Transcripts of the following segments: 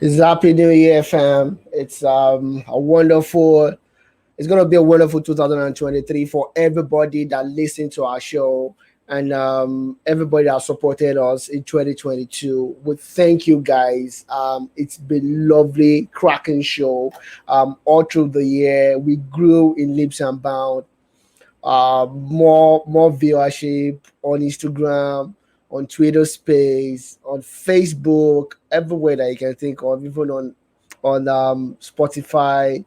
It's Happy New Year, fam. It's a wonderful. It's gonna be a wonderful 2023 for everybody that listened to our show and everybody that supported us in 2022. We thank you guys. It's been lovely, cracking show. All through the year, we grew in leaps and bounds. More viewership on Instagram, on Twitter Space, on Facebook, everywhere that you can think of, even on Spotify,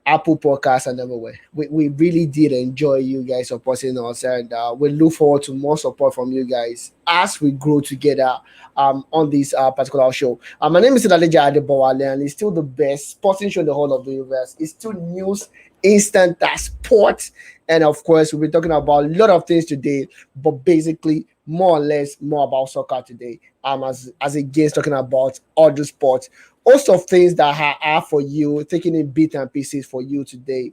Apple Podcasts, and everywhere. We really did enjoy you guys supporting us, and we look forward to more support from you guys as we grow together on this particular show. My name is Silalija Adebowale, and it's still the best sporting show in the whole of the universe. It's still news, instant sport, and of course, we'll be talking about a lot of things today, but basically, more or less, more about soccer today. As against talking about other sports, host of things that are for you, taking in bits and pieces for you today.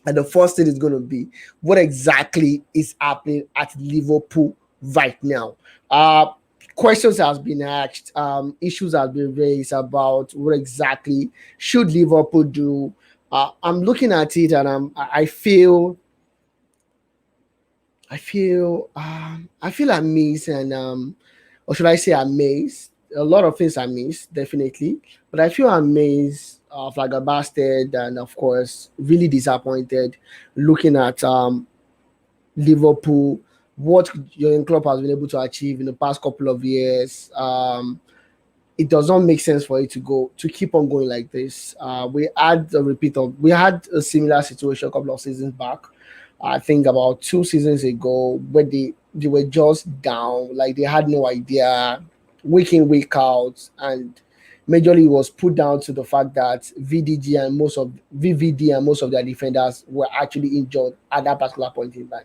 And the first thing is going to be what exactly is happening at Liverpool right now. Questions has been asked, issues have been raised about what exactly should Liverpool do. I'm looking at it and I feel amazed and or should I say amazed? A lot of things I missed, definitely, but I feel amazed, flabbergasted, and of course, really disappointed looking at Liverpool, what Jurgen Klopp has been able to achieve in the past couple of years. It does not make sense for it to keep on going like this. We had a similar situation a couple of seasons back. I think about 2 seasons ago, where they were just down, like they had no idea, week in week out, and majorly was put down to the fact that VVD and most of their defenders were actually injured at that particular point in time.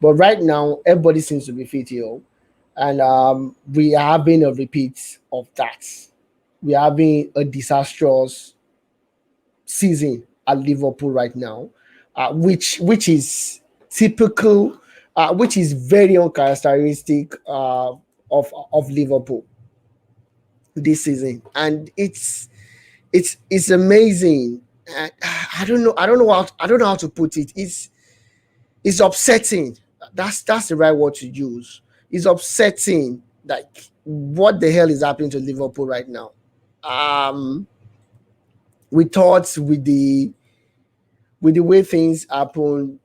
But right now, everybody seems to be fit here, and we are having a repeat of that. We are having a disastrous season at Liverpool right now, which is typical, which is very uncharacteristic of Liverpool this season, and it's amazing. I don't know how to put it. It's upsetting. That's the right word to use. It's upsetting. Like what the hell is happening to Liverpool right now? Um, we thought with the way things happen,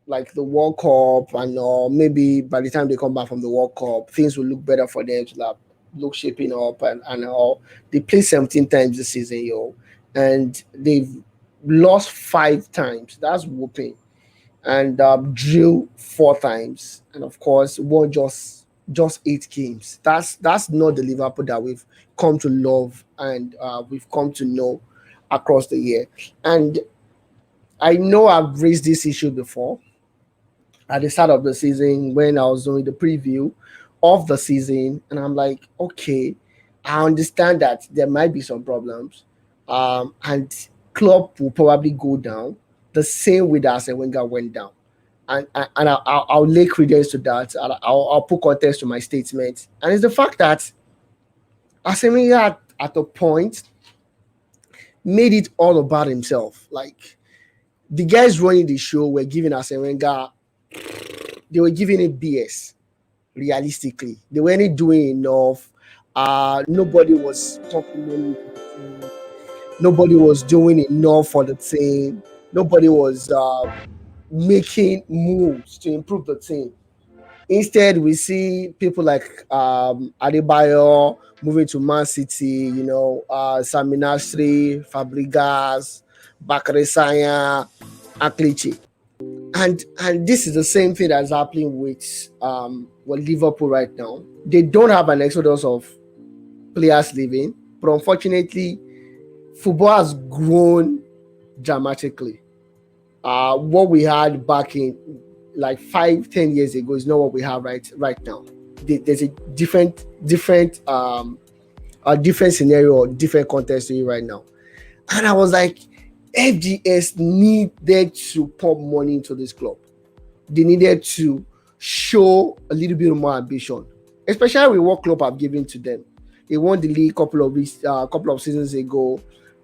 like the World Cup, and maybe by the time they come back from the World Cup, things will look better for them to like, look shaping up and all. They played 17 times this season, yo, and they've lost 5 times. That's whooping, and drew 4 times, and of course won just 8 games. That's not the Liverpool that we've come to love and we've come to know across the year. And I know I've raised this issue before at the start of the season when I was doing the preview of the season, and I'm like, okay, I understand that there might be some problems, and Klopp will probably go down the same way that Arsene Wenger went down, and I'll lay credence to that. I'll put context to my statement, and it's the fact that Arsene Wenger at a point made it all about himself. Like the guys running the show were giving Arsene Wenger, they were giving it BS. Realistically, they weren't doing enough. Nobody was talking money to the team. Nobody was doing enough for the team. Nobody was making moves to improve the team. Instead, we see people like Adebayo moving to Man City, Sami Nasri, Fabregas, Bakary Sanya, Aklichi. And this is the same thing that's happening with Liverpool right now. They don't have an exodus of players leaving, but unfortunately, football has grown dramatically. What we had back in like 5, 10 years ago is not what we have right now. There's a different scenario or different context to it right now. And I was like, FGS needed to pump money into this club. They needed to show a little bit more ambition, especially with what club have given to them. He won the league couple of seasons ago.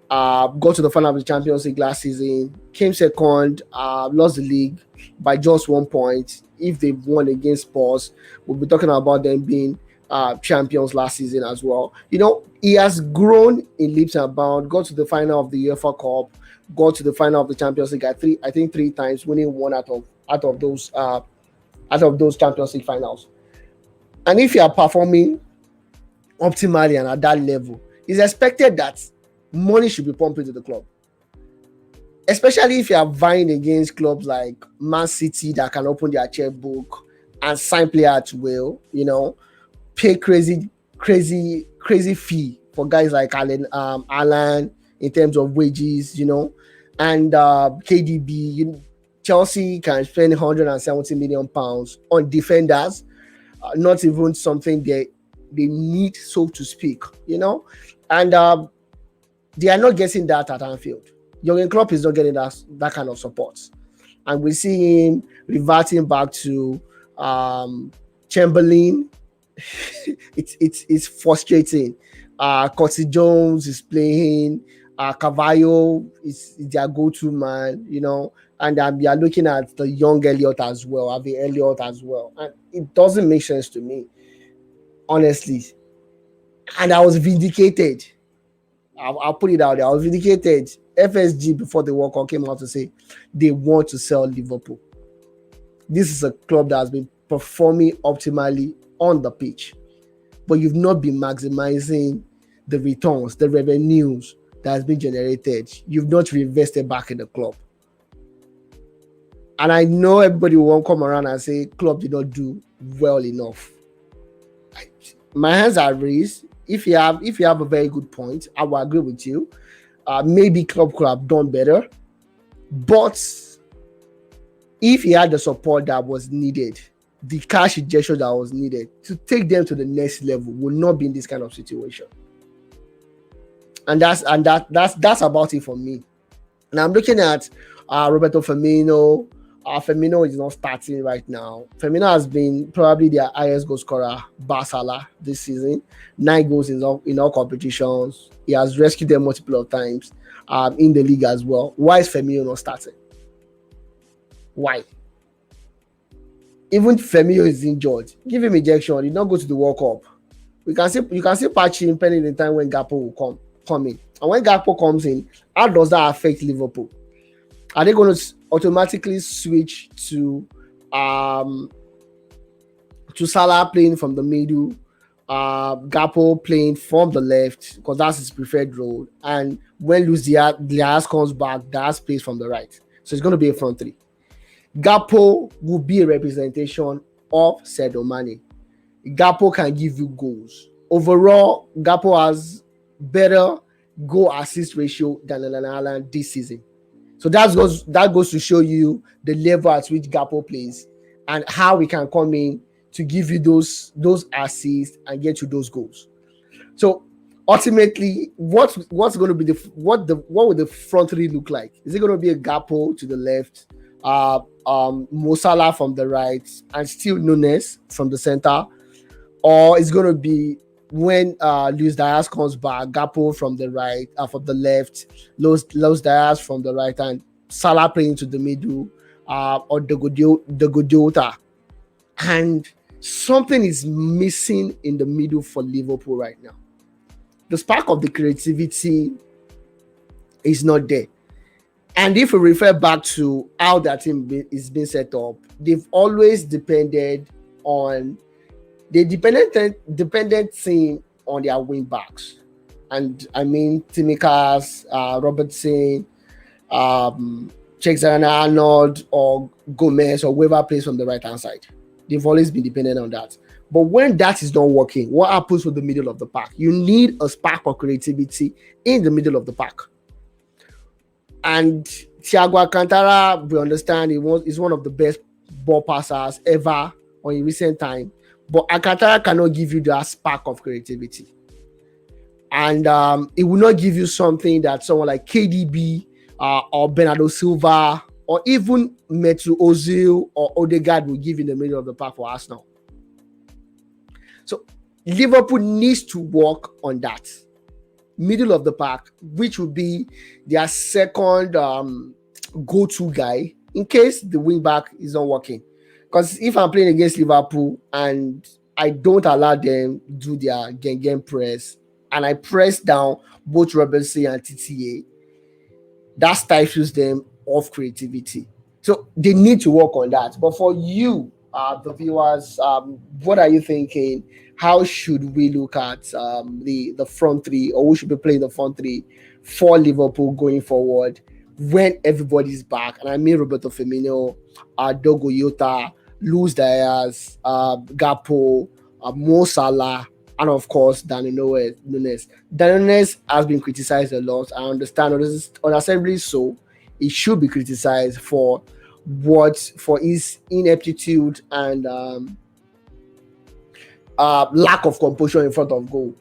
Got to the final of the Champions League last season. Came second. Lost the league by just 1 point. If they've won against Spurs, we'll be talking about them being champions last season as well. He has grown in leaps and bounds. Got to the final of the UEFA Cup. Got to the final of the Champions League I think 3 times, winning one out of those Champions League finals. And if you are performing optimally and at that level, it's expected that money should be pumped into the club. Especially if you are vying against clubs like Man City that can open their checkbook and sign players at will, pay crazy fee for guys like Alan in terms of wages, and KDB. Chelsea can spend 170 million pounds on defenders, not even something they need, so to speak, and they are not getting that at Anfield. Jurgen Klopp is not getting that kind of support, and we see him reverting back to Chamberlain. it's frustrating. Curtis Jones is playing. Carvalho is their go-to man, and we are looking at the young Elliott as well, Harvey Elliott as well, and it doesn't make sense to me, honestly. And I was vindicated. I'll put it out there. I was vindicated. FSG before the World Cup came out to say they want to sell Liverpool. This is a club that has been performing optimally on the pitch, but you've not been maximizing the returns, the revenues that has been generated. You've not reinvested back in the club. And I know everybody won't come around and say club did not do well enough. My hands are raised. If you have a very good point, I will agree with you. Maybe club could have done better, but if he had the support that was needed, the cash injection that was needed to take them to the next level, would not be in this kind of situation. And that's about it for me. And I'm looking at Roberto Firmino. Firmino is not starting right now. Firmino has been probably their highest goal scorer, Salah, this season. 9 goals in all competitions. He has rescued them multiple of times in the league as well. Why is Firmino not starting? Why? Even Firmino is injured. Give him injection. He not go to the World Cup. You can see patch him pending the time when Gakpo will come in. And when Gakpo comes in, how does that affect Liverpool? Are they going to automatically switch to Salah playing from the middle, Gakpo playing from the left because that's his preferred role, and when Luis Diaz comes back, Diaz plays from the right. So it's going to be a front three. Gakpo will be a representation of Sadio Mane. Gakpo can give you goals. Overall, Gakpo has better goal assist ratio than Alan this season. So that goes to show you the level at which Gakpo plays and how we can come in to give you those assists and get you those goals. So ultimately, what's going to be what would the front three look like? Is it going to be a Gakpo to the left, Mo Salah from the right, and still Nunes from the center, or is going to be when Luis Diaz comes back, Gakpo from the right, from the left, Luis Diaz from the right, and Salah playing to the middle, or the Godota. And something is missing in the middle for Liverpool right now. The spark of the creativity is not there. And if we refer back to how that team is being set up, they've always depended on the dependent team on their wing backs. And I mean Tsimikas, Robertson, Alexander-Arnold, or Gomez, or whoever plays from the right hand side. They've always been dependent on that. But when that is not working, what happens with the middle of the pack? You need a spark of creativity in the middle of the pack. And Thiago Alcantara, we understand, is one of the best ball passers ever or in recent time. But Alcantara cannot give you that spark of creativity. And it will not give you something that someone like KDB or Bernardo Silva or even Mesut Ozil or Odegaard will give in the middle of the park for Arsenal. So Liverpool needs to work on that middle of the park, which will be their second go-to guy in case the wing back is not working. Because if I'm playing against Liverpool and I don't allow them do their gang press and I press down both Robertson and TTA, that stifles them of creativity. So they need to work on that. But for you, the viewers, what are you thinking? How should we look at the front three, or who should be playing the front three for Liverpool going forward when everybody's back? And I mean Roberto Firmino, Dogo Yota, Luis Diaz, Gapo, Mo Salah, and of course Daniel Nunes. Daniel Nunes has been criticized a lot. I understand, understandably so. He should be criticized for his ineptitude and lack of composure in front of goal.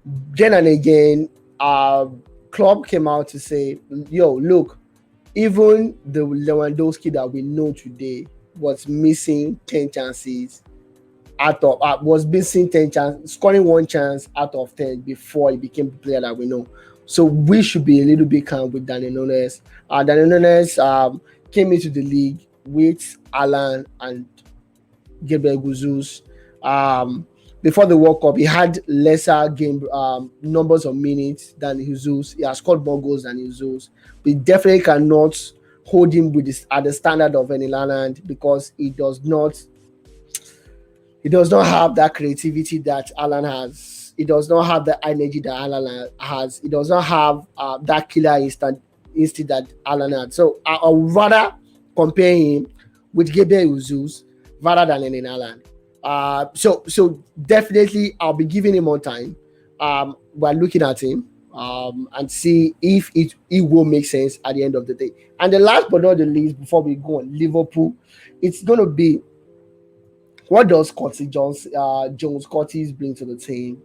Then and again, Klopp came out to say, "Yo, look, even the Lewandowski that we know today was missing 10 chances was missing 10 chances, scoring one chance out of 10 before he became the player that we know." So we should be a little bit calm with Daniel Nunes. Daniel Nunes came into the league with Alan and Gabriel Jesus. Before the World Cup, he had lesser game numbers of minutes than Jesus. He has scored more goals than Jesus. We definitely cannot hold him with this at the standard of Erling Haaland because he does not have that creativity that Alan has. He does not have the energy that Alan has. He does not have that killer instinct that Alan had. So I would rather compare him with Gabriel Jesus rather than Erling Haaland. So definitely I'll be giving him more time. We're looking at him and see if it will make sense at the end of the day. And the last but not the least, before we go on Liverpool, it's going to be, what does Jones Curtis bring to the team?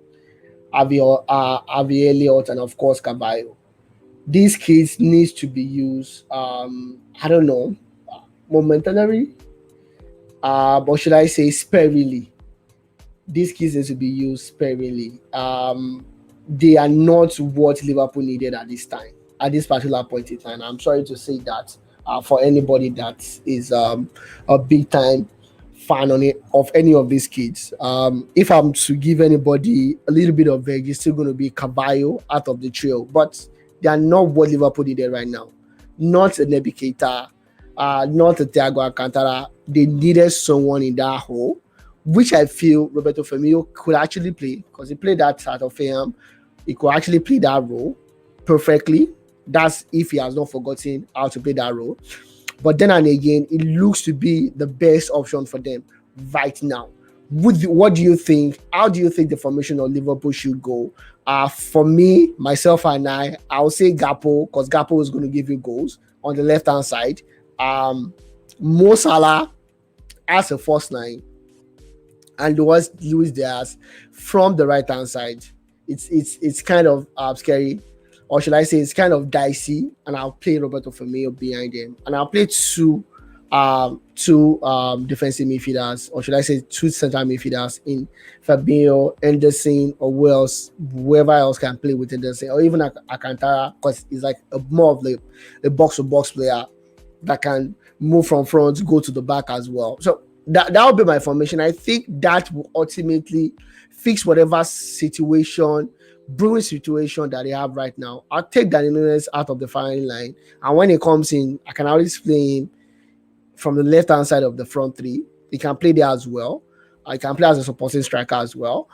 Avi Elliott, and of course Caballo. These kids needs to be used. I don't know, momentarily, or should I say sparingly? These kids need to be used sparingly. They are not what Liverpool needed at this time, at this particular point in time. I'm sorry to say that for anybody that is a big time fan of any of these kids. If I'm to give anybody a little bit of veg, it's still going to be Caballo out of the trio, but they are not what Liverpool needed right now. Not a Naby Keita, not a Thiago Alcantara. They needed someone in that hole, which I feel Roberto Firmino could actually play because he played that side of him. He could actually play that role perfectly. That's if he has not forgotten how to play that role. But then and again, it looks to be the best option for them right now. What do you think? How do you think the formation of Liverpool should go? For me, myself and I'll say Gapo, because Gapo is going to give you goals on the left-hand side. Mo Salah as a first line, and Luis Diaz from the right-hand side. It's kind of scary, or should I say it's kind of dicey, and I'll play Roberto Firmino behind him, and I'll play two defensive midfielders, or should I say two central midfielders in Fabinho, Henderson, or whoever else can play with Henderson, or even Alcantara, because he's like more of a box-to-box player that can move from front, go to the back as well. So that will be my formation. I think that will ultimately fix whatever brewing situation that they have right now. I'll take Daniel Nunes out of the firing line, and when he comes in, I can always play him from the left-hand side of the front three. He can play there as well. He can play as a supporting striker as well.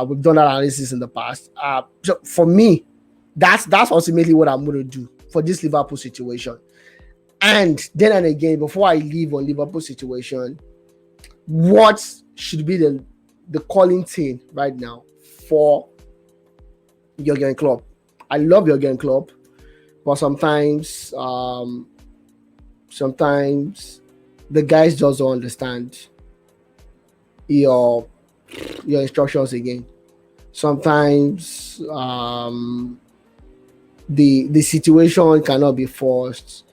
We've done that analysis in the past. So for me, that's ultimately what I'm going to do for this Liverpool situation. And then and again, before I leave on Liverpool situation, what should be the calling thing right now for Jurgen Klopp? I love Jurgen Klopp, but sometimes the guys just don't understand your instructions again. Sometimes the situation cannot be forced.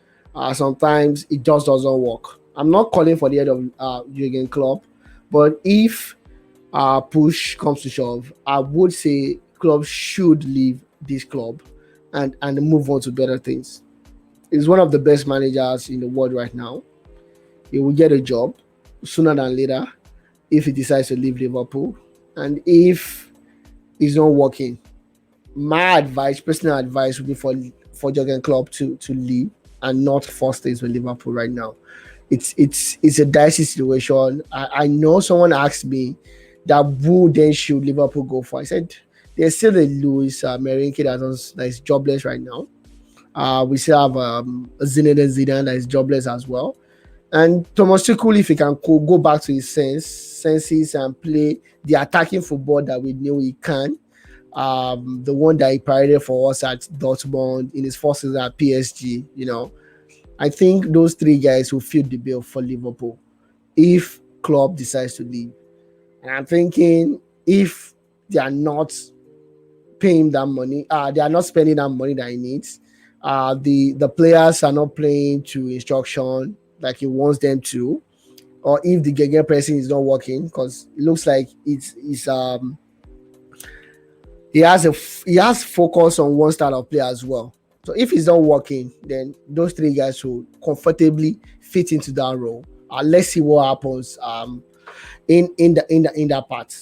Sometimes it just doesn't work. I'm not calling for the head of Jurgen Klopp, but if push comes to shove, I would say clubs should leave this club and move on to better things. He's one of the best managers in the world right now. He will get a job sooner than later if he decides to leave Liverpool. And if it's not working, my advice, personal advice, would be for Jurgen Klopp to leave and not force things with Liverpool right now. It's a dicey situation. I know someone asked me that who then should Liverpool go for. I said there's still a Luis Merinke that is jobless right now. We still have Zinedine Zidane that is jobless as well. And Thomas Tuchel, if he can go back to his senses and play the attacking football that we knew he can, the one that he paraded for us at Dortmund in his first season at PSG, I think those three guys will fit the bill for Liverpool if Klopp decides to leave. And I'm thinking if they are not paying that money, they are not spending that money that he needs. The players are not playing to instruction like he wants them to, or if the Gegen pressing is not working, because it looks like it's he has focus on one style of play as well. So if it's not working, then those three guys will comfortably fit into that role. Let's see what happens in that part.